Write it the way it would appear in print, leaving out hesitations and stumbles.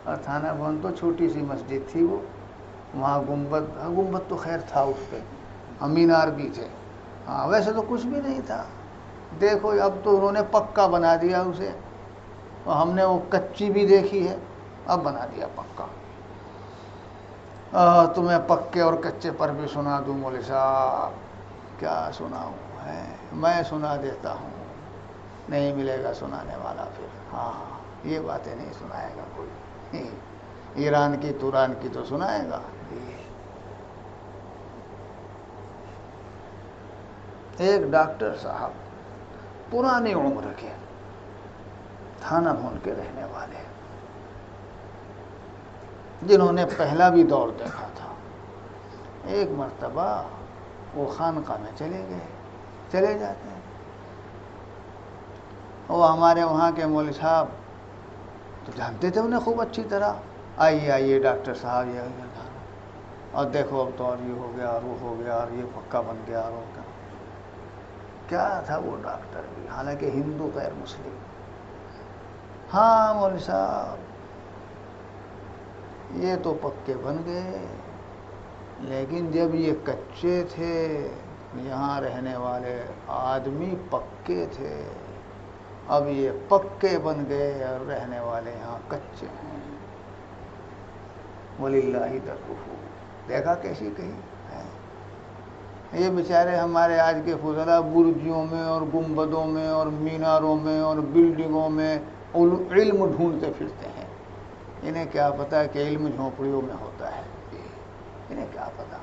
اور تھانہ بھون تو چھوٹی سی مسجد تھی وہ، وہاں گنبد تو خیر تھا اس پہ، مینار بھی تھے، ہاں ویسے تو کچھ بھی نہیں تھا۔ دیکھو اب تو انہوں نے پکا بنا دیا اسے، اور ہم نے وہ کچی بھی دیکھی ہے، اب بنا دیا پکا۔ تمہیں پکے اور کچے پر بھی سنا دوں مولوی صاحب، کیا سناؤں ہے، میں سنا دیتا ہوں، نہیں ملے گا سنانے والا پھر، ہاں یہ باتیں نہیں سنائے گا کوئی، ایران کی توران کی تو سنائے گا۔ ایک ڈاکٹر صاحب پرانی عمر کے، تھانہ بھون کے رہنے والے، جنہوں نے پہلا بھی دور دیکھا تھا، ایک مرتبہ وہ خانقاہ میں چلے جاتے ہیں۔ وہ ہمارے وہاں کے مولوی صاحب تو جانتے تھے انہیں خوب اچھی طرح، آئیے ڈاکٹر صاحب یہ اور دیکھو اب تو اور یہ ہو گیا اور وہ ہو گیا اور یہ پکا بن گیا اور وہ کیا تھا وہ ڈاکٹر بھی، حالانکہ ہندو غیر مسلم، ہاں مولوی صاحب یہ تو پکے بن گئے، لیکن جب یہ کچے تھے، یہاں رہنے والے آدمی پکے تھے، اب یہ پکے بن گئے اور رہنے والے یہاں کچے ہیں، وَلِلَّهِ دَرُّهُ، دیکھا کیسی کہی ہے۔ یہ بیچارے ہمارے آج کے فضلاء برجوں میں اور گنبدوں میں اور میناروں میں اور بلڈنگوں میں علم ڈھونڈتے پھرتے ہیں، انہیں کیا پتا کہ علم جھونپڑیوں میں ہوتا ہے، انہیں کیا پتا۔